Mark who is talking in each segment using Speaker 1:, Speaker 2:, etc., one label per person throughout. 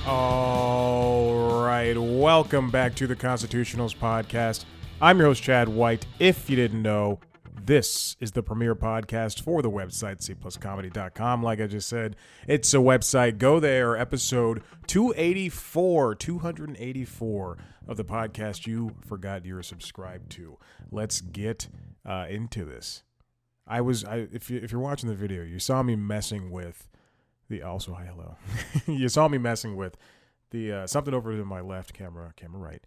Speaker 1: All right, welcome back to the Constitutionals podcast. I'm your host, Chad White. If you didn't know, this is the premier podcast for the website, cpluscomedy.com. Like I just said, it's a website. Go there, episode 284 of the podcast you forgot you were subscribed to. Let's get into this. If you're watching the video, you saw me messing with hello. You saw me messing with the something over to my left, camera right.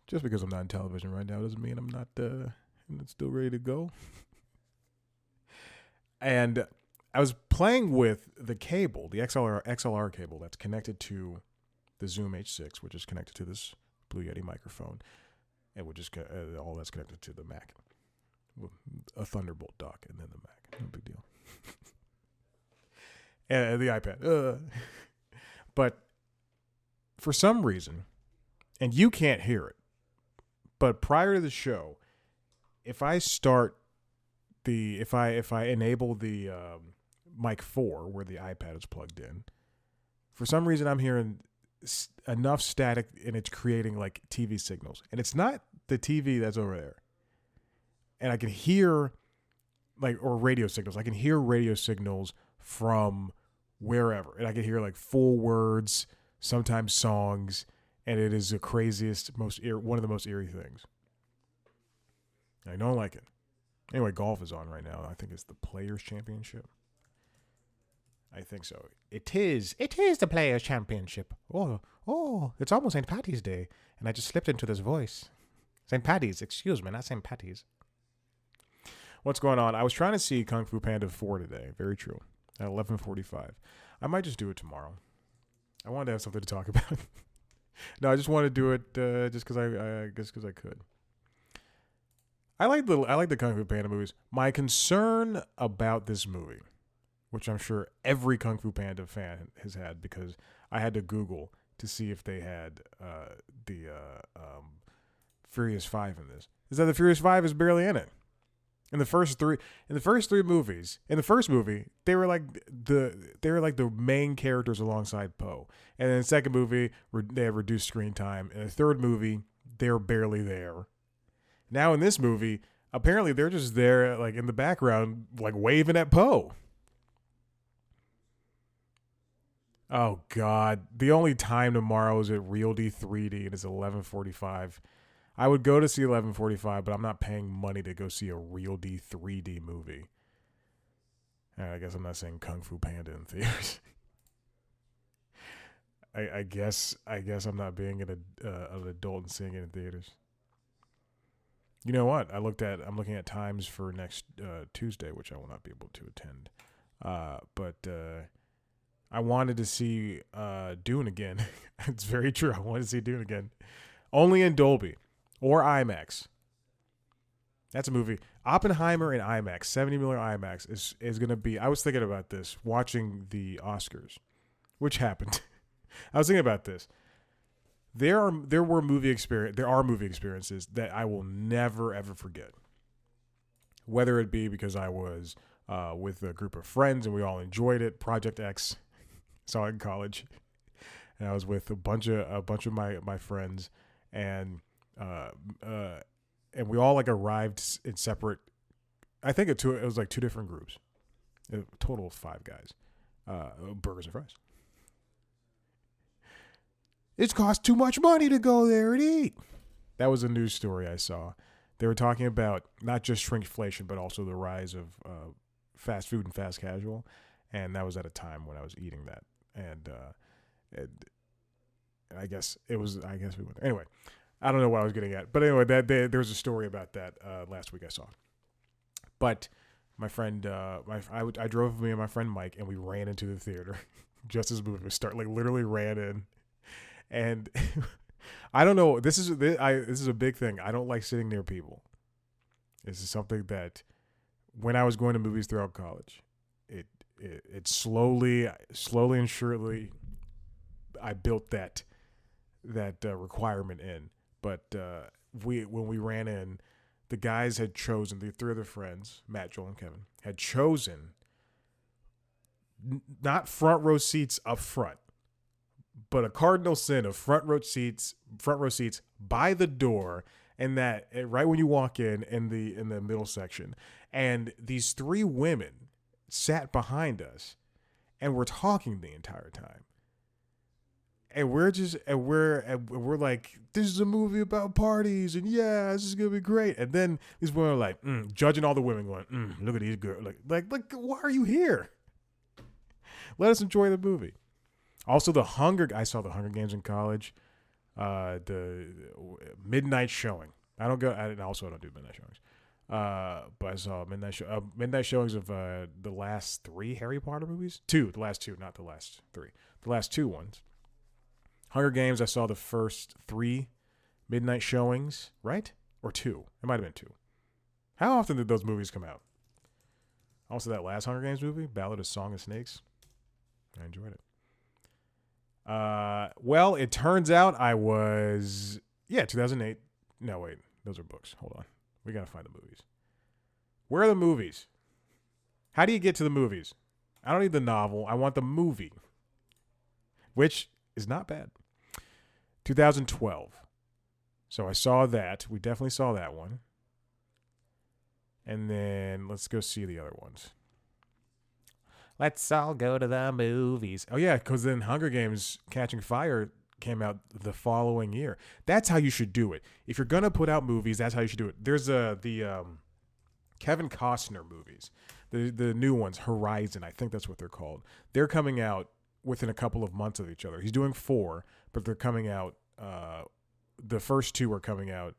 Speaker 1: Just because I'm not in television right now doesn't mean I'm not still ready to go. And I was playing with the cable, the XLR cable that's connected to the Zoom H6, which is connected to this Blue Yeti microphone, and which is all that's connected to the Mac, a Thunderbolt dock, and then the Mac. No big deal. And the iPad. But for some reason, and you can't hear it, but prior to the show, if I enable the mic 4 where the iPad is plugged in, for some reason I'm hearing enough static and it's creating like TV signals. And it's not the TV that's over there. And I can hear or radio signals. I can hear radio signals from wherever, and I can hear like full words, sometimes songs, and it is the craziest, one of the most eerie things. I don't like it. Anyway, golf is on right now. I think it's the Players Championship. I think so. It is the Players Championship. Oh, it's almost St. Patty's Day, and I just slipped into this voice. St. Patty's, excuse me, not St. Patty's. What's going on? I was trying to see Kung Fu Panda 4 today. Very true. At 11:45. I might just do it tomorrow. I wanted to have something to talk about. No, I just want to do it just because I could. I like the Kung Fu Panda movies. My concern about this movie, which I'm sure every Kung Fu Panda fan has had, because I had to Google to see if they had the Furious 5 in this, is that the Furious 5 is barely in it. In the first three movies, in the first movie, they were like the main characters alongside Poe. And in the second movie, they have reduced screen time. In the third movie, they're barely there. Now in this movie, apparently they're just there like in the background, like waving at Poe. Oh God. The only time tomorrow is at Realty 3D and it's 11:45. I would go to see 11:45, but I'm not paying money to go see a Realty 3D movie. I guess I'm not saying Kung Fu Panda in theaters. I guess I'm not being an adult and seeing it in theaters. You know what? I'm looking at times for next Tuesday, which I will not be able to attend. But I wanted to see Dune again. It's very true. I wanted to see Dune again. Only in Dolby. Or IMAX. That's a movie. Oppenheimer in IMAX, 70 millimeter IMAX is going to be. I was thinking about this watching the Oscars, which happened. I was thinking about this. There are movie experiences that I will never ever forget. Whether it be because I was with a group of friends and we all enjoyed it. Project X, saw it in college, and I was with a bunch of my friends and. And we all like arrived in separate. I think it was like two different groups. A total of 5 guys. Burgers and fries. It's cost too much money to go there and eat. That was a news story I saw. They were talking about not just shrinkflation, but also the rise of fast food and fast casual. And that was at a time when I was eating that. And I guess we went. Anyway. I don't know what I was getting at. But anyway, there was a story about that last week I saw. But my friend, I drove with me and my friend Mike, and we ran into the theater just as the movie was starting. Like, literally ran in. And I don't know. This is a big thing. I don't like sitting near people. This is something that when I was going to movies throughout college, it slowly and surely, I built that requirement in. But when we ran in, the guys had chosen, the 3 other friends, Matt, Joel, and Kevin, had chosen not front row seats up front, but a cardinal sin of front row seats by the door, and that right when you walk in the middle section, and these three women sat behind us and were talking the entire time. And we're like, this is a movie about parties, and yeah, this is gonna be great. And then these women are like, judging all the women, going, look at these girls, like, why are you here? Let us enjoy the movie. Also, I saw the Hunger Games in college, the midnight showing. I don't do midnight showings, but I saw midnight showings of the last 3 Harry Potter movies. The last 2, not the last 3, the last 2 ones. Hunger Games, I saw the first 3 midnight showings, right? Or 2. It might have been 2. How often did those movies come out? Also, that last Hunger Games movie, Ballad of Song of Snakes, I enjoyed it. Well, it turns out I was, 2008. No, wait, those are books. Hold on. We got to find the movies. Where are the movies? How do you get to the movies? I don't need the novel. I want the movie, which is not bad. 2012. So I saw that. We definitely saw that one. And then let's go see the other ones. Let's all go to the movies. Oh, yeah, because then Hunger Games Catching Fire came out the following year. That's how you should do it. If you're going to put out movies, that's how you should do it. There's the Kevin Costner movies, the new ones, Horizon, I think that's what they're called. They're coming out within a couple of months of each other. He's doing 4, but they're coming out, the first 2 are coming out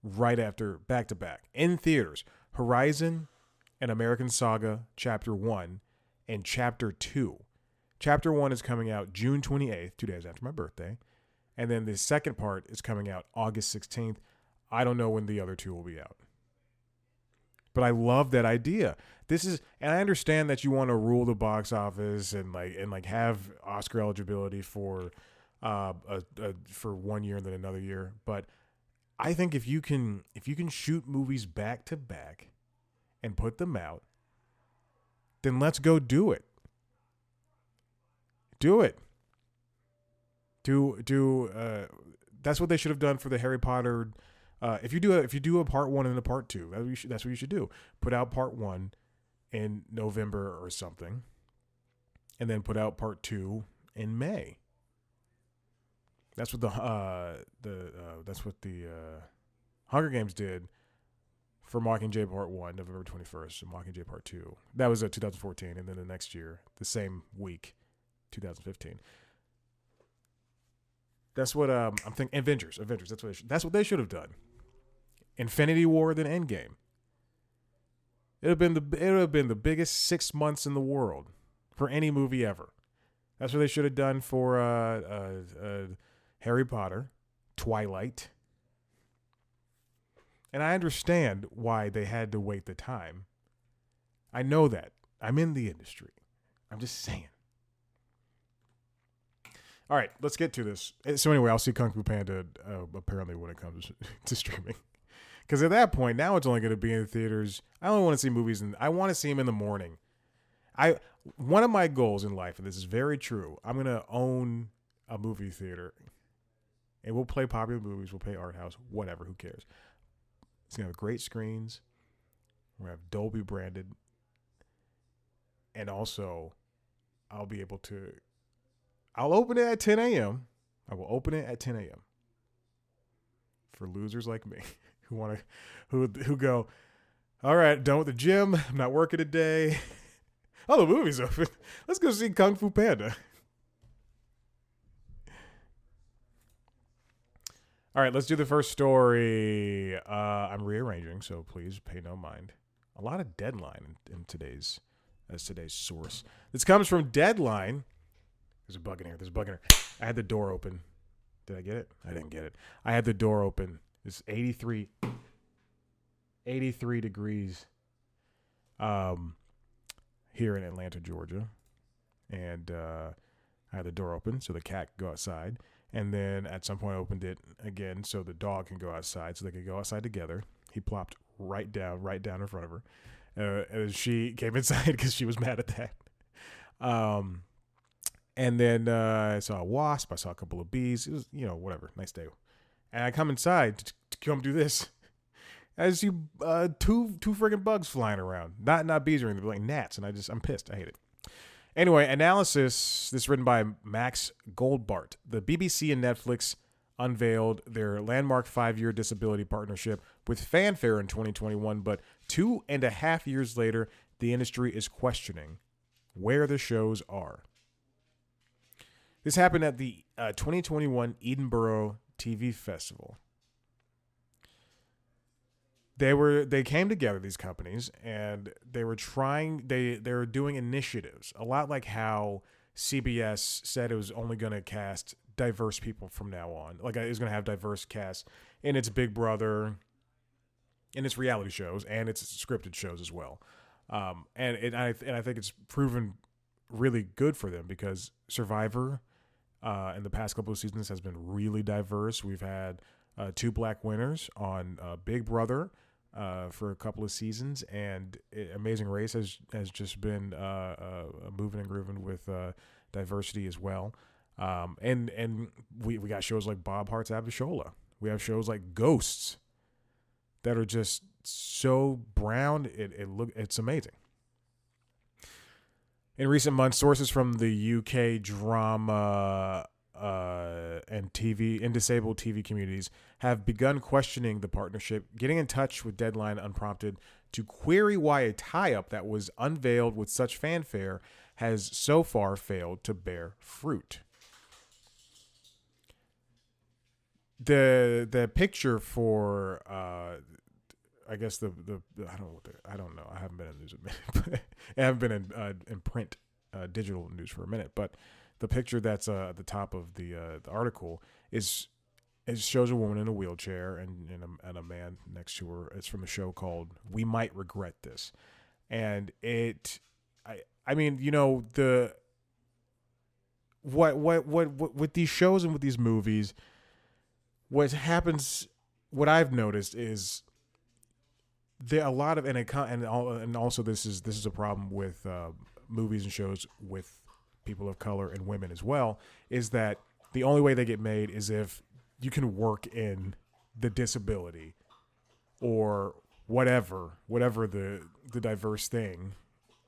Speaker 1: right after, back to back, in theaters. Horizon and American Saga Chapter 1 and Chapter 2. Chapter 1 is coming out June 28th, 2 days after my birthday. And then the second part is coming out August 16th. I don't know when the other 2 will be out. But I love that idea. And I understand that you want to rule the box office and have Oscar eligibility for 1 year and then another year. But I think if you can shoot movies back to back and put them out, then let's go do it. Do it. That's what they should have done for the Harry Potter. If you do a part 1 and a part 2, that's what you should do. Put out part 1 in November or something, and then put out part 2 in May. That's what the Hunger Games did for Mockingjay Part 1, November 21st, and Mockingjay Part 2. That was 2014, and then the next year, the same week, 2015. That's what I'm thinking. Avengers. That's what they should have done. Infinity War, then Endgame. It would have been the biggest 6 months in the world for any movie ever. That's what they should have done for Harry Potter, Twilight. And I understand why they had to wait the time. I know that. I'm in the industry. I'm just saying. All right, let's get to this. So anyway, I'll see Kung Fu Panda apparently when it comes to streaming. Because at that point, now it's only going to be in the theaters. I only want to see movies, and I want to see them in the morning. One of my goals in life, and this is very true, I'm going to own a movie theater. And we'll play popular movies, we'll play art house, whatever, who cares. It's going to have great screens. We're going to have Dolby branded. And also, I'll open it at 10 a.m. I will open it at 10 a.m. for losers like me who go, all right, done with the gym. I'm not working today. Oh, the movie's open. Let's go see Kung Fu Panda. All right, let's do the first story. I'm rearranging, so please pay no mind. A lot of Deadline in today's source. This comes from Deadline. There's a bug in here. I had the door open. Did I get it? I didn't get it. I had the door open. It's 83 degrees here in Atlanta, Georgia. And I had the door open so the cat could go outside. And then at some point I opened it again so the dog can go outside so they could go outside together. He plopped right down in front of her. And she came inside because she was mad at that. Um, and then I saw a wasp. I saw a couple of bees. It was, whatever. Nice day. And I come inside to come do this. I see two friggin' bugs flying around. Not bees or anything, but like gnats. And I'm pissed. I hate it. Anyway, analysis. This is written by Max Goldbart. The BBC and Netflix unveiled their landmark 5-year disability partnership with fanfare in 2021, but 2.5 years later, the industry is questioning where the shows are. This happened at the 2021 TV Festival. They came together, these companies, and they were doing initiatives, a lot like how CBS said it was only going to cast diverse people from now on. Like, it was going to have diverse casts in its Big Brother, in its reality shows, and its scripted shows as well. And I think it's proven really good for them, because Survivor in the past couple of seasons has been really diverse. We've had 2 black winners on Big Brother for a couple of seasons, and Amazing Race has just been moving and grooving with diversity as well. And we got shows like Bob Hart's Abishola. We have shows like Ghosts that are just so brown. It's amazing. In recent months, sources from the UK drama and TV and disabled TV communities have begun questioning the partnership, getting in touch with Deadline unprompted to query why a tie-up that was unveiled with such fanfare has so far failed to bear fruit. The picture for I guess I don't know. I haven't been in news a minute. But I haven't been in print digital news for a minute. But the picture that's at the top of the article shows a woman in a wheelchair and a man next to her. It's from a show called We Might Regret This, and I mean, what with these shows and with these movies, what I've noticed is there a lot of and also this is a problem with movies and shows with people of color and women as well, is that the only way they get made is if you can work in the disability or whatever the diverse thing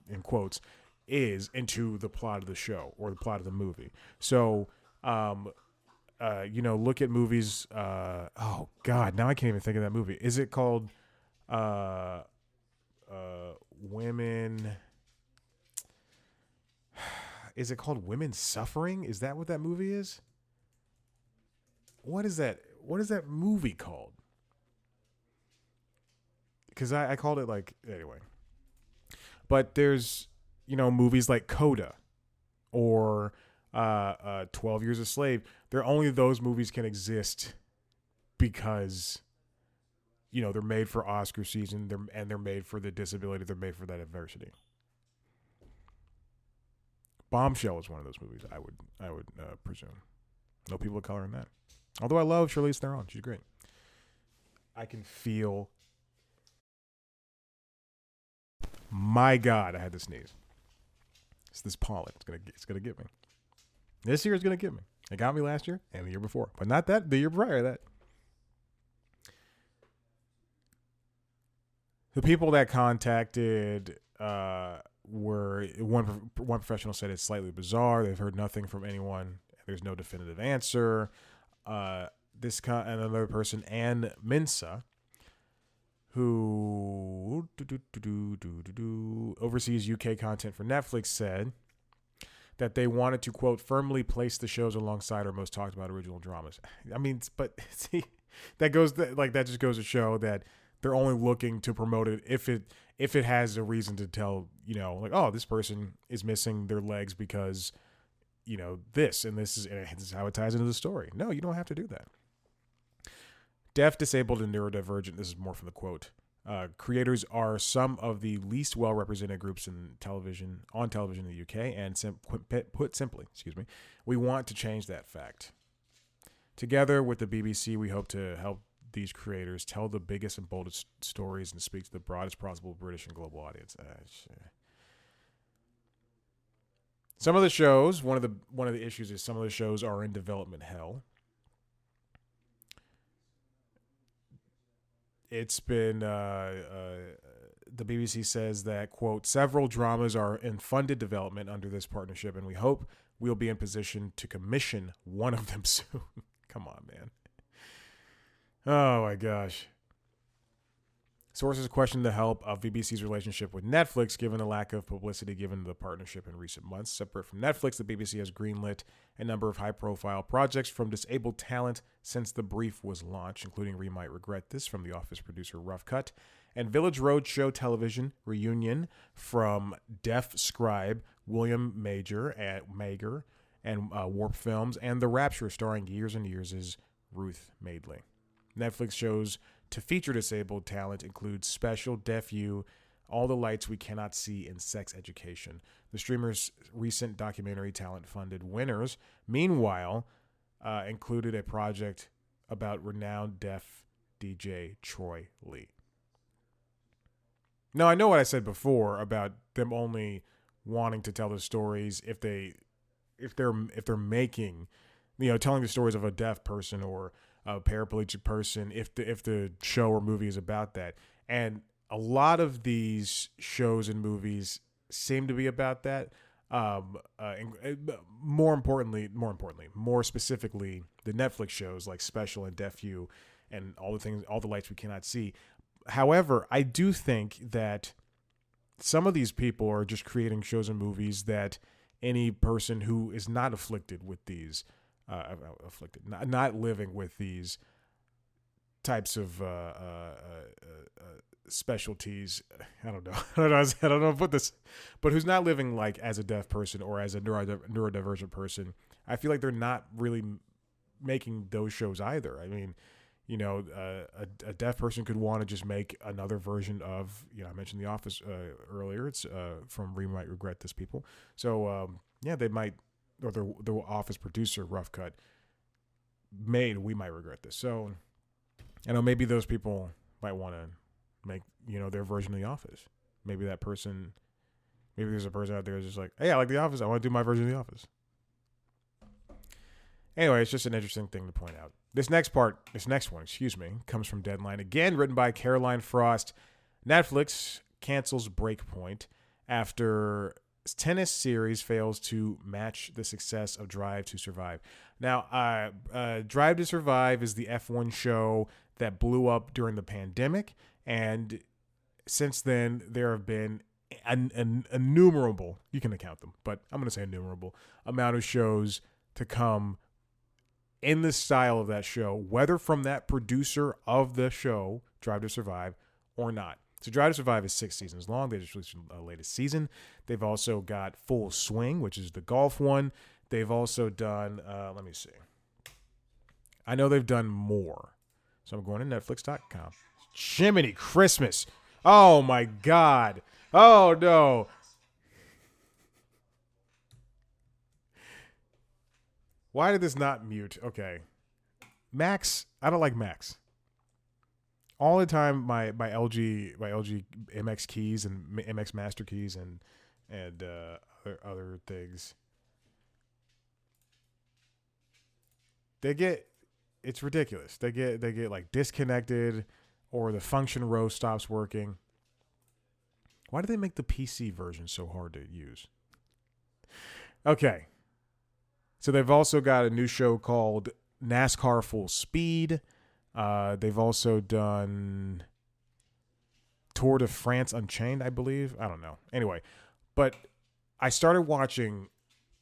Speaker 1: in quotes is into the plot of the show or the plot of the movie. So look at movies. Oh God, now I can't even think of that movie. Is it called Women? Is it called Women Suffering? Is that what that movie is? What is that? What is that movie called? Because I called it anyway. But there's movies like Coda or 12 Years a Slave. Only those movies can exist because they're made for Oscar season. They're made for the disability. They're made for that adversity. Bombshell is one of those movies. I would presume. No people of color in that. Although I love Charlize Theron. She's great. I can feel. My God, I had to sneeze. It's this pollen. It's gonna get me. This year is gonna get me. It got me last year and the year before, but not that the year prior to that. The people that contacted were one professional said it's slightly bizarre. They've heard nothing from anyone. There's no definitive answer. And another person, Ann Minsa, who oversees UK content for Netflix, said that they wanted to, quote, firmly place the shows alongside our most talked about original dramas. I mean, but see, that just goes to show that they're only looking to promote it if it has a reason to tell, oh, this person is missing their legs because, this is how it ties into the story. No, you don't have to do that. Deaf, disabled, and neurodivergent, this is more from the quote, creators are some of the least well-represented groups on television in the UK, and put simply, we want to change that fact. Together with the BBC, we hope to help these creators tell the biggest and boldest stories and speak to the broadest possible British and global audience. Some of the shows, one of the issues is some of the shows are in development hell. It's been the BBC says that, quote, several dramas are in funded development under this partnership, and we hope we'll be in position to commission one of them soon. Come on, man. Oh my gosh. Sources question the help of BBC's relationship with Netflix given the lack of publicity given the partnership in recent months. Separate from Netflix, the BBC has greenlit a number of high-profile projects from disabled talent since the brief was launched, including We Might Regret This from The Office producer Rough Cut, and Village Roadshow television reunion from deaf scribe William Mager and Warp Films, and The Rapture starring Years and Years' Ruth Madeley. Netflix shows to feature disabled talent includes Special, Deaf You, All the Lights We Cannot See, and Sex Education. The streamer's recent documentary talent-funded winners, meanwhile, included a project about renowned deaf DJ Troy Lee. Now, I know what I said before about them only wanting to tell the stories if they're making, telling the stories of a deaf person or a paraplegic person if the show or movie is about that. And a lot of these shows and movies seem to be about that. More specifically, the Netflix shows like Special and Deaf You and All the Lights We Cannot See. However, I do think that some of these people are just creating shows and movies that any person who is not afflicted with these not living with these types of specialties. I don't know. I don't know how to put this, but who's not living like as a deaf person or as a neurodivergent person. I feel like they're not really making those shows either. I mean, a deaf person could want to just make another version of, I mentioned The Office earlier. It's from We Might Regret This people. So they might. Or the Office producer, Rough Cut, made We Might Regret This. So, maybe those people might want to make, their version of The Office. Maybe there's a person out there who's just like, hey, I like The Office. I want to do my version of The Office. Anyway, it's just an interesting thing to point out. This next one, comes from Deadline. Again, written by Caroline Frost. Netflix cancels Breakpoint after tennis series fails to match the success of Drive to Survive. Now, Drive to Survive is the F1 show that blew up during the pandemic, and since then there have been an innumerable, you can count them, but I'm going to say innumerable amount of shows to come in the style of that show, whether from that producer of the show, Drive to Survive, or not. So Drive to Survive is 6 seasons long. They just released the latest season. They've also got Full Swing, which is the golf one. They've also done, let me see. I know they've done more. So I'm going to Netflix.com. Jiminy Christmas. Oh, my God. Oh, no. Why did this not mute? Okay. Max. I don't like Max. All the time, my LG MX keys and MX Master keys and other things, it's ridiculous. They get like disconnected, or the function row stops working. Why do they make the PC version so hard to use? Okay, so they've also got a new show called NASCAR Full Speed. They've also done Tour de France Unchained, I believe. I don't know. Anyway, but I started watching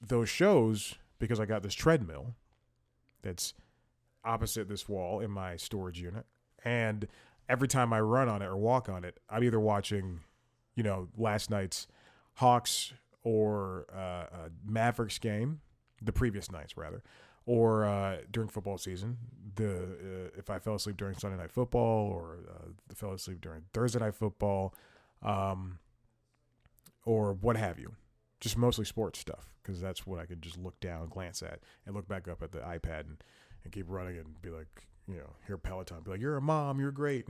Speaker 1: those shows because I got this treadmill that's opposite this wall in my storage unit. And every time I run on it or walk on it, I'm either watching, last night's Hawks or Mavericks game, the previous nights rather, or during football season, if I fell asleep during Sunday Night Football, or fell asleep during Thursday Night Football, or what have you. Just mostly sports stuff, because that's what I could just look down, glance at, and look back up at the iPad and keep running and be like, hear Peloton, be like, you're a mom, you're great.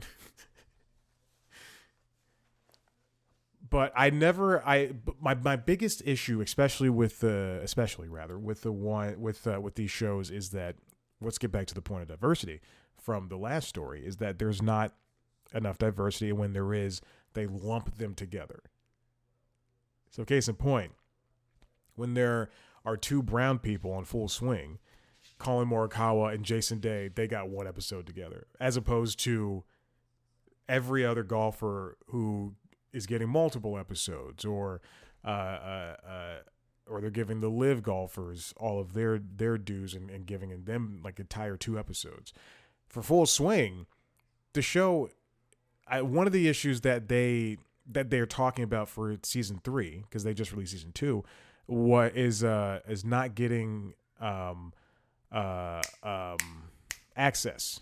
Speaker 1: but I never my biggest issue, especially with these shows, is that, let's get back to the point of diversity from the last story, is that there's not enough diversity, and when there is, they lump them together. So case in point, when there are two brown people on Full Swing, Colin Morikawa and Jason Day, they got one episode together, as opposed to every other golfer who is getting multiple episodes, or they're giving the live golfers all of their dues and giving them like entire 2 episodes. For Full Swing, the show, one of the issues that they're talking about for season 3, because they just released season 2, is not getting access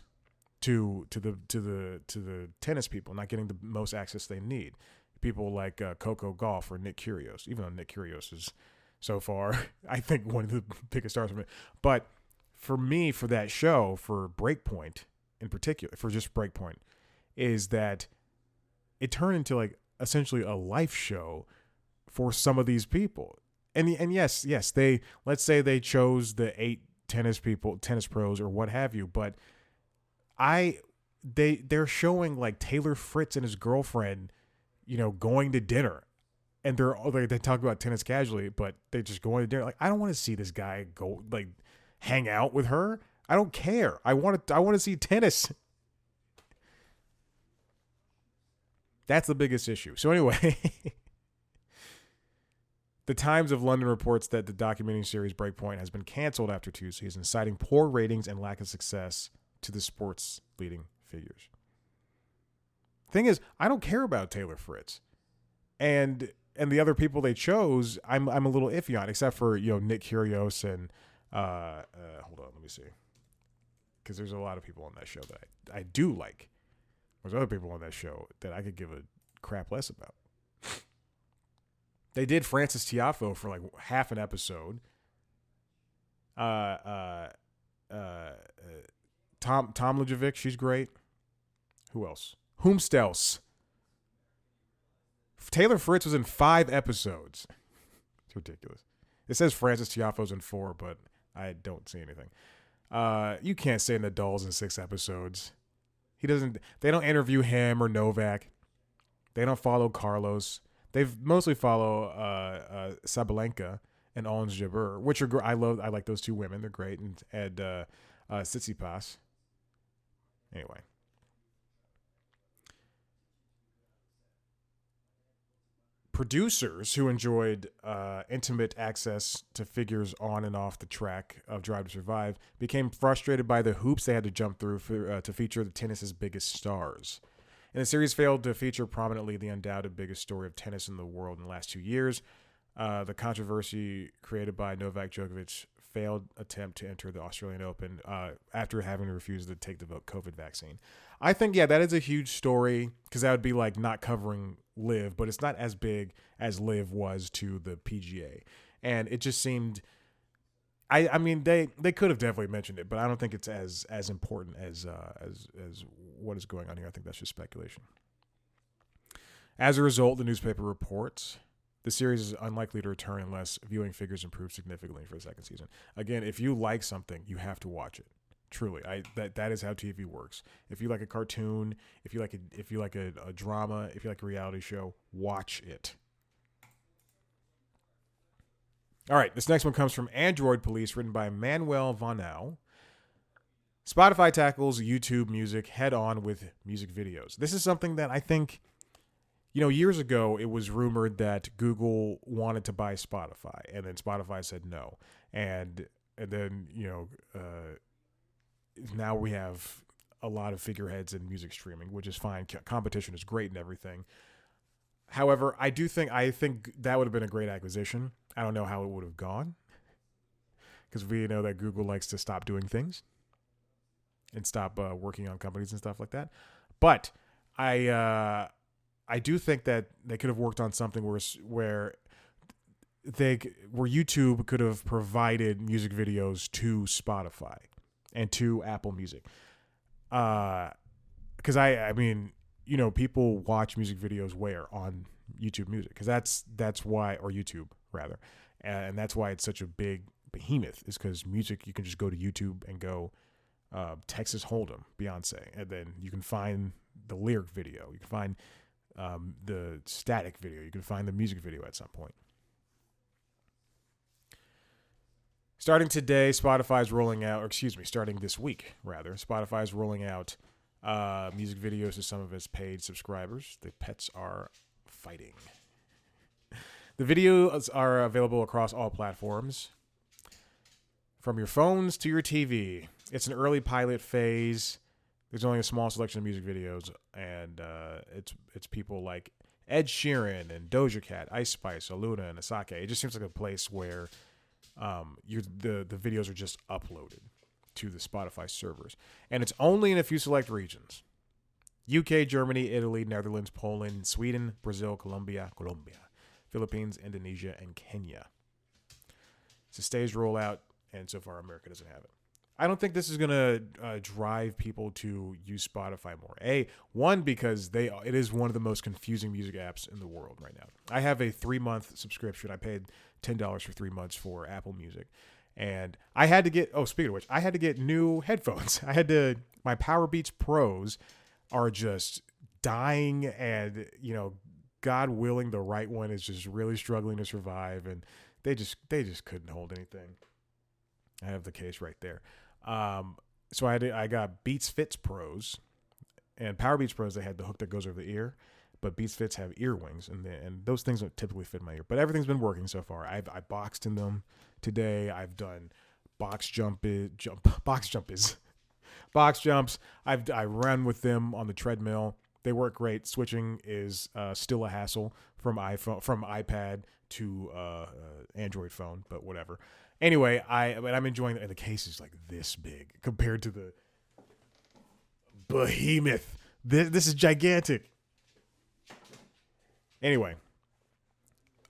Speaker 1: to the tennis people, not getting the most access they need. People like Coco Gauff or Nick Kyrgios, even though Nick Kyrgios is so far, I think, one of the biggest stars of it. But for me, for that show, for Breakpoint in particular, for just Breakpoint, is that it turned into like essentially a life show for some of these people. And yes, let's say they chose the 8 tennis pros or what have you, but they're showing like Taylor Fritz and his girlfriend, going to dinner, and they talk about tennis casually, but they just going to dinner. Like, I don't want to see this guy go like hang out with her. I don't care. I want to see tennis. That's the biggest issue. So anyway, the Times of London reports that the documentary series Breakpoint has been canceled after 2 seasons, citing poor ratings and lack of success to the sport's leading figures. Thing is, I don't care about Taylor Fritz, and the other people they chose, I'm a little iffy on, except for Nick Kyrgios and hold on, let me see, because there's a lot of people on that show that I do like. There's other people on that show that I could give a crap less about. They did Frances Tiafoe for like half an episode. Tom Lajovic, she's great. Who else? Whomstelse. Taylor Fritz was in 5 episodes. It's ridiculous. It says Frances Tiafoe's in 4, but I don't see anything. You can't say Nadal's in 6 episodes. They don't interview him or Novak. They don't follow Carlos. They mostly follow Sabalenka and Ons Jabeur, which are I like those 2 women. They're great, and Tsitsipas. Anyway, producers who enjoyed intimate access to figures on and off the track of Drive to Survive became frustrated by the hoops they had to jump through to feature the tennis's biggest stars. And the series failed to feature prominently the undoubted biggest story of tennis in the world in the last 2 years, the controversy created by Novak Djokovic's failed attempt to enter the Australian Open after having to refuse to take the COVID vaccine. I think, that is a huge story, because that would be like not covering LIV, but it's not as big as LIV was to the PGA. And it just seemed, I mean, they could have definitely mentioned it, but I don't think it's as important as what is going on here. I think that's just speculation. As a result, the newspaper reports the series is unlikely to return unless viewing figures improve significantly for the second season. Again, if you like something, you have to watch it. Truly, that is how TV works. If you like a cartoon, if you like a drama, if you like a reality show, watch it. All right, this next one comes from Android Police, written by Manuel Vanau. Spotify tackles YouTube music head on with music videos. This is something that I think, years ago it was rumored that Google wanted to buy Spotify, and then Spotify said no, and then now we have a lot of figureheads in music streaming, which is fine. Competition is great and everything. However, I think that would have been a great acquisition. I don't know how it would have gone, because we know that Google likes to stop doing things and stop working on companies and stuff like that. But I do think that they could have worked on something where YouTube could have provided music videos to Spotify and to Apple Music. Because I mean, people watch music videos where? On YouTube Music, because that's why, or YouTube rather, and that's why it's such a big behemoth, is because music, you can just go to YouTube and go Texas Hold'em, Beyonce, and then you can find the lyric video, you can find the static video, you can find the music video at some point. Starting today, Spotify's rolling out, or excuse me, starting this week, rather, Spotify's rolling out music videos to some of its paid subscribers. The pets are fighting. The videos are available across all platforms, from your phones to your TV. It's an early pilot phase. There's only a small selection of music videos, and it's people like Ed Sheeran and Doja Cat, Ice Spice, Aluna, and Asake. It just seems like a place where the videos are just uploaded to the Spotify servers, and it's only in a few select regions: UK, Germany, Italy, Netherlands, Poland, Sweden, Brazil, Colombia, Philippines, Indonesia, and Kenya. It's a staged rollout, and so far America doesn't have it. I don't think this is gonna drive people to use Spotify more. One, because it is one of the most confusing music apps in the world right now. I have a 3-month subscription. I paid $10 for 3 months for Apple Music, and I had to get. Oh, speaking of which, I had to get new headphones. My Power Beats Pros are just dying, and God willing, the right one is just really struggling to survive, and they just couldn't hold anything. I have the case right there. So I got Beats Fits Pros, and Power Beats Pros, they had the hook that goes over the ear, but Beats Fits have ear wings, and those things don't typically fit in my ear. But everything's been working so far. I boxed in them today. I've done box jumps. I run with them on the treadmill. They work great. Switching is still a hassle from iPad to Android phone, but whatever. Anyway, I'm enjoying it. And the case is like this big compared to the behemoth. This is gigantic. Anyway,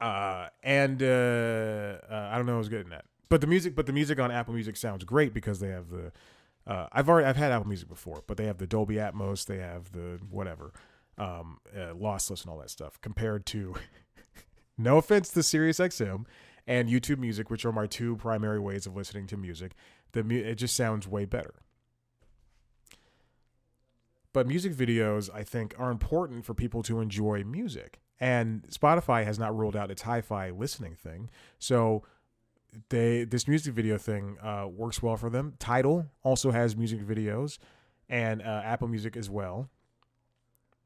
Speaker 1: I don't know what I was getting at. But the music on Apple Music sounds great because they have the I've had Apple Music before, but they have the Dolby Atmos, they have the whatever, lossless and all that stuff, compared to no offense to SiriusXM and YouTube Music, which are my two primary ways of listening to music. It just sounds way better. But music videos, I think, are important for people to enjoy music. And Spotify has not ruled out its hi-fi listening thing. So this music video thing works well for them. Tidal also has music videos, and Apple Music as well.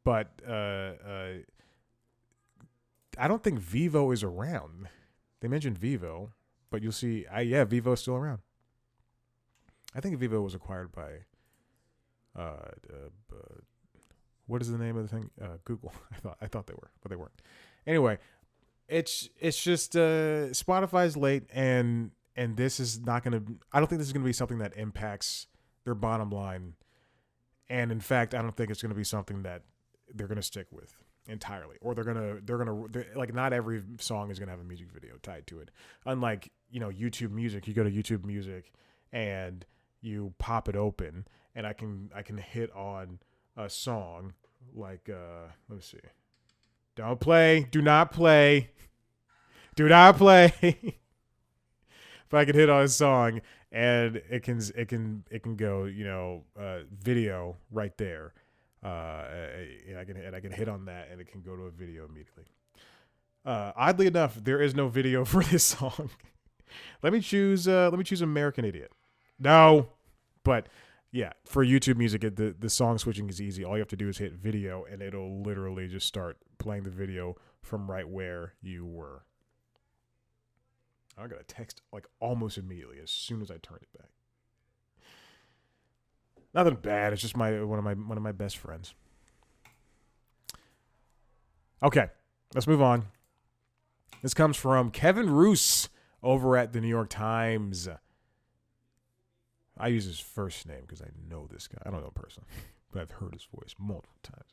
Speaker 1: But I don't think Vivo is around. They mentioned Vivo, but you'll see, Vivo is still around. I think Vivo was acquired by, what is the name of the thing? Google. I thought they were, but they weren't. Anyway, it's just Spotify's late, and this is not going to. I don't think this is going to be something that impacts their bottom line, and in fact, I don't think it's going to be something that they're going to stick with entirely, or they're like, not every song is going to have a music video tied to it. Unlike YouTube Music, you go to YouTube Music and you pop it open, and I can hit on a song like let me see. Do not play. If I could hit on a song, and it can go video right there, and I can hit on that, and it can go to a video immediately. Oddly enough, there is no video for this song. Let me choose American Idiot. No, but yeah, for YouTube Music, the song switching is easy. All you have to do is hit video, and it'll literally just start playing the video from right where you were. I got a text like almost immediately as soon as I turned it back. Nothing bad. It's just one of my best friends. Okay, let's move on. This comes from Kevin Roose over at the New York Times. I use his first name because I know this guy. I don't know him personally, but I've heard his voice multiple times.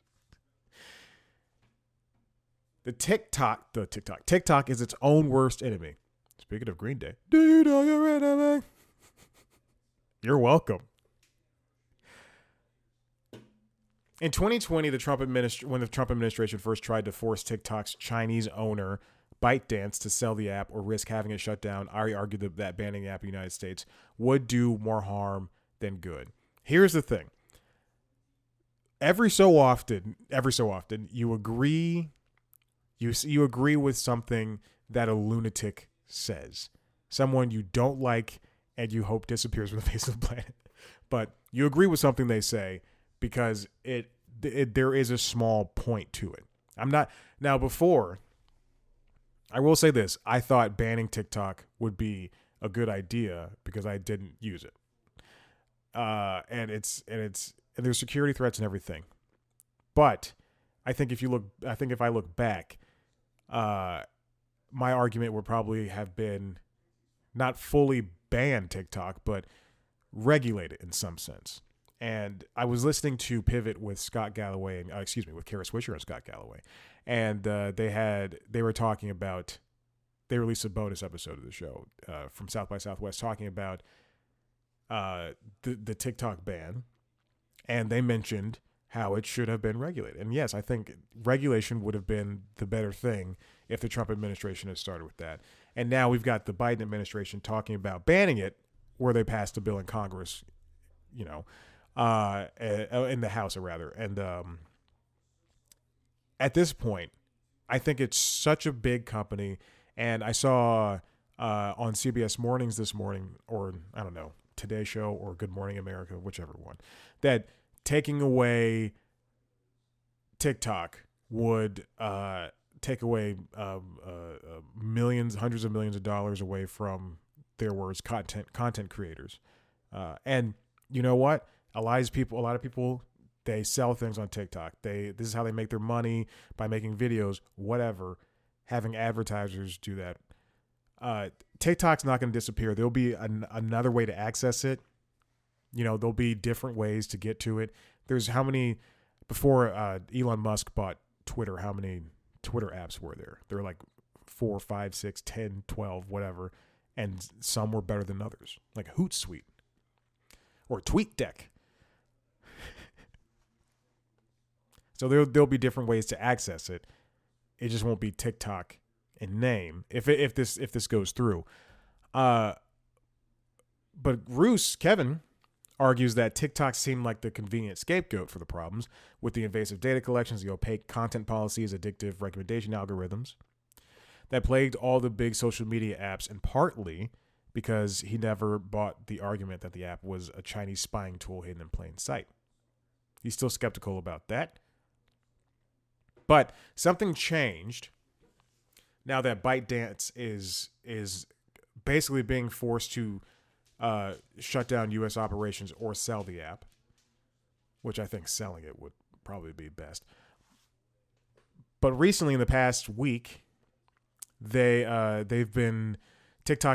Speaker 1: TikTok is its own worst enemy. Speaking of Green Day, do you know your enemy? You're welcome. In 2020, when the Trump administration first tried to force TikTok's Chinese owner ByteDance to sell the app or risk having it shut down, I argued that banning the app in the United States would do more harm than good. Here's the thing. Every so often, you agree with something that a lunatic says. Someone you don't like and you hope disappears from the face of the planet. But you agree with something they say because there is a small point to it. Before, I will say this, I thought banning TikTok would be a good idea because I didn't use it. And there's security threats and everything. But I think if I look back, my argument would probably have been not fully ban TikTok, but regulate it in some sense. And I was listening to Pivot with Scott Galloway, with Kara Swisher and Scott Galloway, and they were talking about, they released a bonus episode of the show from South by Southwest talking about the TikTok ban, and they mentioned how it should have been regulated. And yes, I think regulation would have been the better thing if the Trump administration had started with that. And now we've got the Biden administration talking about banning it, where they passed a bill in Congress, in the House, rather. And at this point, I think it's such a big company. And I saw on CBS Mornings this morning, or I don't know, Today Show or Good Morning America, whichever one, that taking away TikTok would take away millions, hundreds of millions of dollars away from, their words, content creators. And you know what? A lot of people, they sell things on TikTok. This is how they make their money, by making videos, whatever, having advertisers do that. TikTok's not going to disappear. There'll be another way to access it. There'll be different ways to get to it. There's before Elon Musk bought Twitter, how many Twitter apps were there? There were like 4, 5, 6, 10, 12, whatever. And some were better than others, like Hootsuite or TweetDeck. So there'll be different ways to access it. It just won't be TikTok in name if this goes through. But Kevin argues that TikTok seemed like the convenient scapegoat for the problems with the invasive data collections, the opaque content policies, addictive recommendation algorithms that plagued all the big social media apps, and partly because he never bought the argument that the app was a Chinese spying tool hidden in plain sight. He's still skeptical about that. But something changed now that ByteDance is basically being forced to shut down U.S. operations or sell the app, which I think selling it would probably be best. But recently, in the past week, TikTok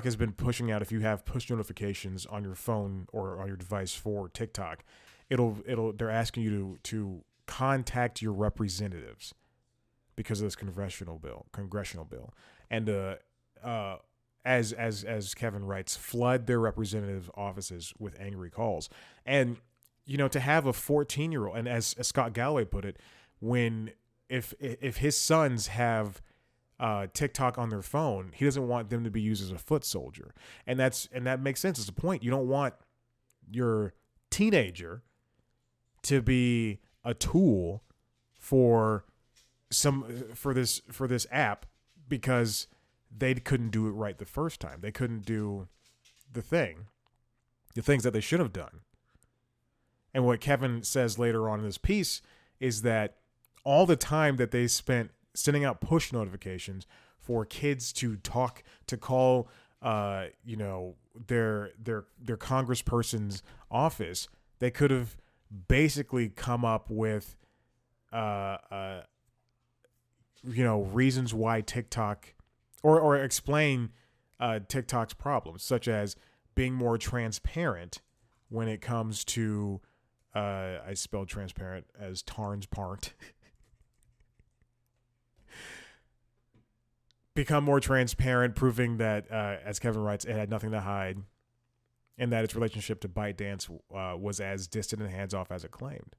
Speaker 1: has been pushing out, if you have push notifications on your phone or on your device for TikTok, they're asking you to contact your representatives because of this congressional bill. And as Kevin writes, flood their representative offices with angry calls. And to have a 14-year-old, and as Scott Galloway put it, if his sons have TikTok on their phone, he doesn't want them to be used as a foot soldier. And that makes sense. It's a point. You don't want your teenager to be a tool for this app because they couldn't do it right the first time. They couldn't do the things that they should have done. And what Kevin says later on in this piece is that all the time that they spent sending out push notifications for kids to call their congressperson's office, they could have basically come up with reasons why TikTok or explain TikTok's problems, such as being more transparent when it comes to I spelled transparent as Tarns Part. Become more transparent, proving that, as Kevin writes, it had nothing to hide, and that its relationship to ByteDance was as distant and hands-off as it claimed.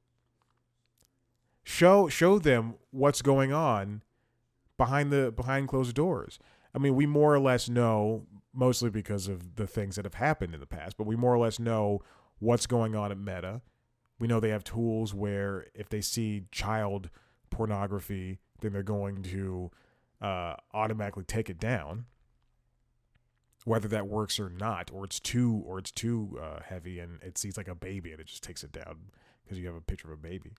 Speaker 1: Show them what's going on behind closed doors. I mean, we more or less know, mostly because of the things that have happened in the past, but we more or less know what's going on at Meta. We know they have tools where if they see child pornography, then they're going to automatically take it down, whether that works or not, or it's too heavy and it sees like a baby and it just takes it down because you have a picture of a baby.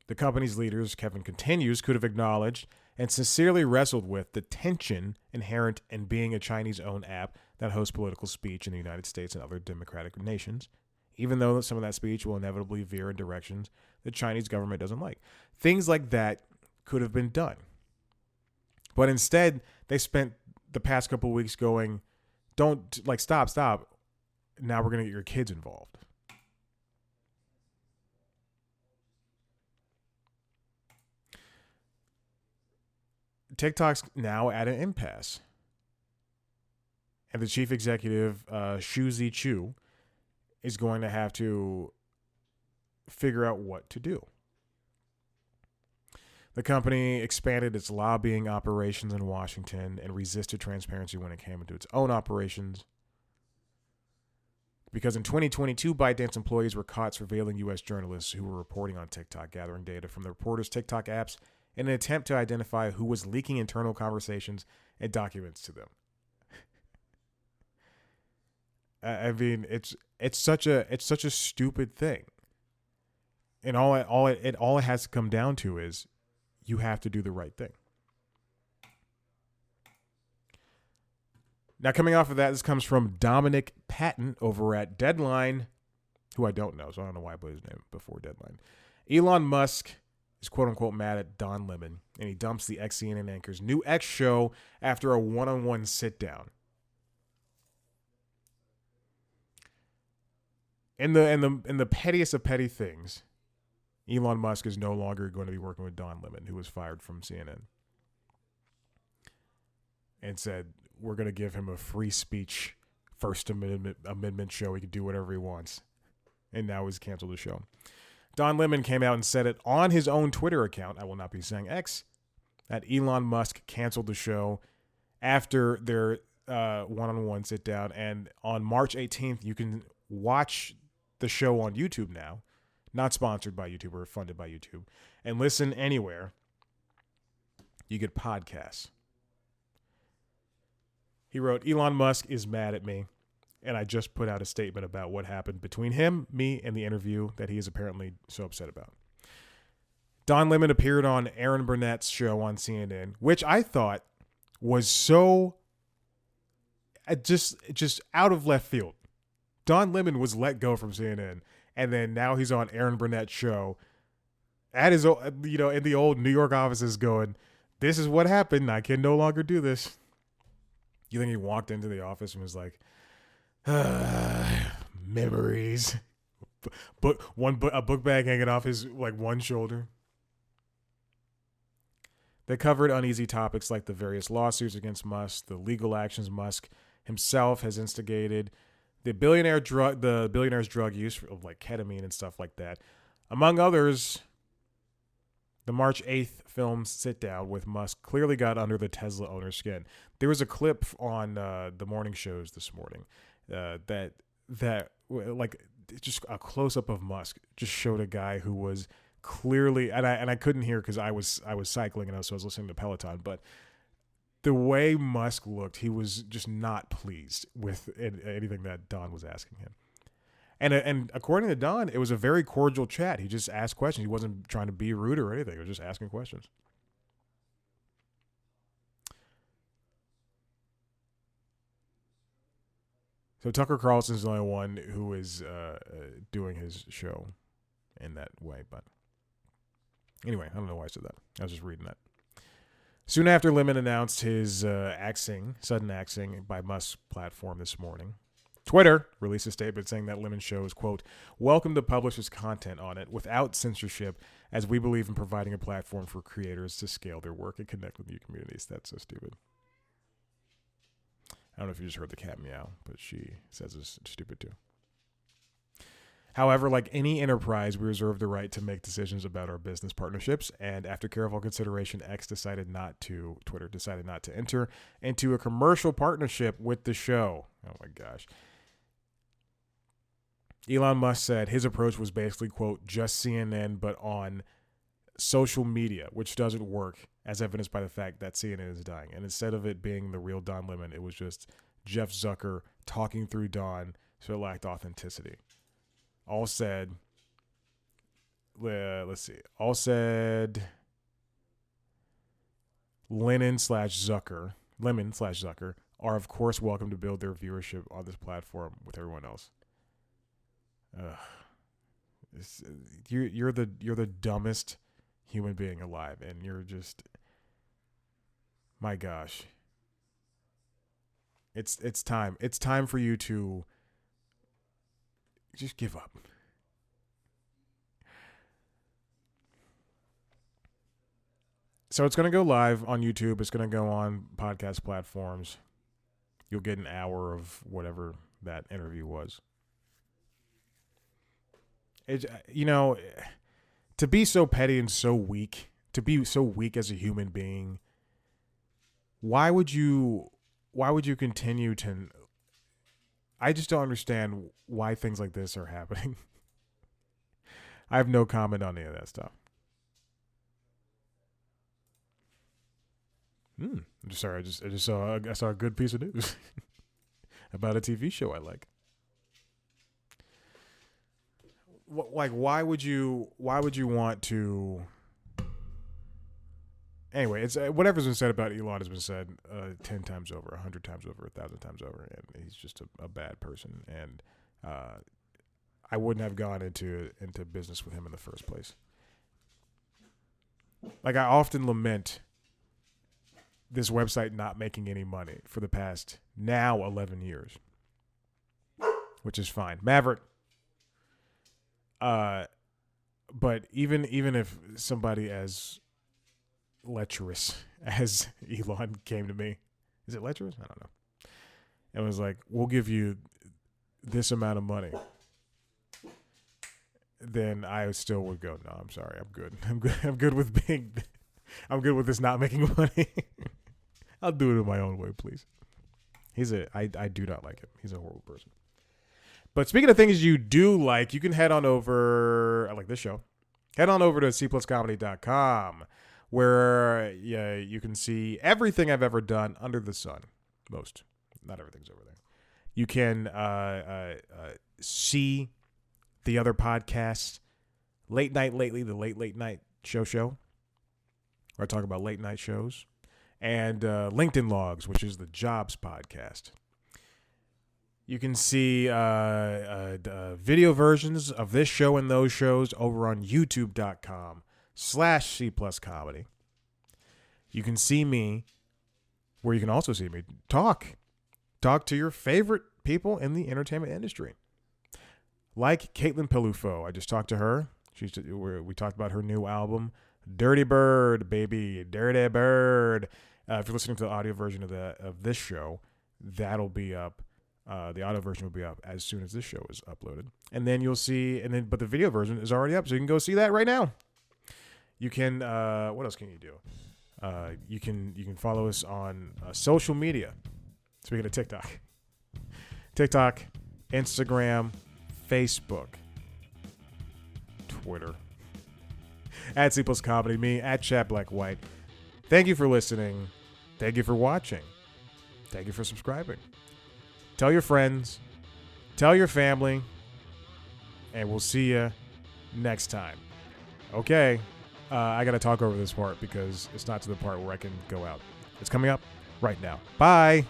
Speaker 1: The company's leaders, Kevin continues, could have acknowledged and sincerely wrestled with the tension inherent in being a Chinese-owned app that hosts political speech in the United States and other democratic nations, even though some of that speech will inevitably veer in directions the Chinese government doesn't like. Things like that could have been done. But instead, they spent the past couple of weeks going, stop. Now we're going to get your kids involved. TikTok's now at an impasse. And the chief executive, Shuzi Chu, is going to have to figure out what to do. The company expanded its lobbying operations in Washington and resisted transparency when it came into its own operations. Because in 2022, ByteDance employees were caught surveilling U.S. journalists who were reporting on TikTok, gathering data from the reporters' TikTok apps in an attempt to identify who was leaking internal conversations and documents to them. I mean, it's such a stupid thing, and all it has to come down to is you have to do the right thing. Now, coming off of that, this comes from Dominic Patton over at Deadline, who I don't know, so I don't know why I put his name before Deadline. Elon Musk is quote-unquote mad at Don Lemon, and he dumps the ex-CNN anchor's new X show after a one-on-one sit-down. In the pettiest of petty things, Elon Musk is no longer going to be working with Don Lemon, who was fired from CNN, and said, we're going to give him a free speech First Amendment show. He can do whatever he wants. And now he's canceled the show. Don Lemon came out and said it on his own Twitter account, I will not be saying X, that Elon Musk canceled the show after their one-on-one sit-down. And on March 18th, you can watch the show on YouTube now, not sponsored by YouTube or funded by YouTube, and listen anywhere. You get podcasts. He wrote, Elon Musk is mad at me, and I just put out a statement about what happened between him, me, and the interview that he is apparently so upset about. Don Lemon appeared on Aaron Burnett's show on CNN, which I thought was so just out of left field. Don Lemon was let go from CNN, and then now he's on Aaron Burnett's show at his, in the old New York offices going, this is what happened. I can no longer do this. You think he walked into the office and was like, memories. A book bag hanging off his one shoulder. They covered uneasy topics like the various lawsuits against Musk, the legal actions Musk himself has instigated, the billionaire's drug use of ketamine and stuff like that. Among others, the March 8th film's sit-down with Musk clearly got under the Tesla owner's skin. There was a clip on the morning shows this morning that just a close-up of Musk just showed a guy who was clearly, and I couldn't hear because I was cycling and so I was listening to Peloton, but the way Musk looked, he was just not pleased with anything that Don was asking him. And according to Don, it was a very cordial chat. He just asked questions. He wasn't trying to be rude or anything. He was just asking questions. So Tucker Carlson's the only one who is doing his show in that way. But anyway, I don't know why I said that. I was just reading that. Soon after Lemon announced his sudden axing by Musk's platform this morning, Twitter released a statement saying that Lemon shows, quote, welcome to publishers' content on it without censorship, as we believe in providing a platform for creators to scale their work and connect with new communities. That's so stupid. I don't know if you just heard the cat meow, but she says it's stupid too. However, like any enterprise, we reserve the right to make decisions about our business partnerships. And after careful consideration, Twitter decided not to enter into a commercial partnership with the show. Oh my gosh. Elon Musk said his approach was basically, quote, just CNN, but on social media, which doesn't work, as evidenced by the fact that CNN is dying. And instead of it being the real Don Lemon, it was just Jeff Zucker talking through Don, so it lacked authenticity. All said, let's see. All said, Lemon slash Zucker are of course welcome to build their viewership on this platform with everyone else. You're the dumbest human being alive, and you're just, my gosh. It's time. It's time for you to just give up. So it's going to go live on YouTube. It's going to go on podcast platforms. You'll get an hour of whatever that interview was. It, to be so petty and so weak, to be so weak as a human being, why would you continue to... I just don't understand why things like this are happening. I have no comment on any of that stuff. I'm sorry, I just saw a good piece of news about a TV show I like. Like, why would you want to? Anyway, it's whatever's been said about Elon has been said 10 times over, 100 times over, 1,000 times over, and he's just a bad person. And I wouldn't have gone into business with him in the first place. Like, I often lament this website not making any money for the past now 11 years, which is fine. Maverick. But even if somebody as lecherous as Elon came to me, is it lecherous? I don't know. And was like, we'll give you this amount of money. Then I still would go, no, I'm sorry. I'm good. I'm good with this not making money. I'll do it in my own way, please. I do not like him. He's a horrible person. But speaking of things you do like, you can head on over, I like this show, head on over to cpluscomedy.com, where you can see everything I've ever done under the sun. Most. Not everything's over there. You can see the other podcasts, Late Night Lately, the Late Night Show, where I talk about late night shows, and LinkedIn Logs, which is the Jobs podcast. You can see video versions of this show and those shows over on youtube.com/cpluscomedy. You can see me, where you can also see me talk to your favorite people in the entertainment industry. Like Caitlin Pelufo. I just talked to her. We talked about her new album, Dirty Bird, baby. Dirty Bird. If you're listening to the audio version of this show, that'll be up. The audio version will be up as soon as this show is uploaded. And then you'll see, but the video version is already up, so you can go see that right now. You can, what else can you do? You can follow us on social media. Speaking of TikTok, Instagram, Facebook, Twitter, at C Plus Comedy, me, at Chat Black White. Thank you for listening. Thank you for watching. Thank you for subscribing. Tell your friends, tell your family, and we'll see you next time. Okay, I got to talk over this part because it's not to the part where I can go out. It's coming up right now. Bye.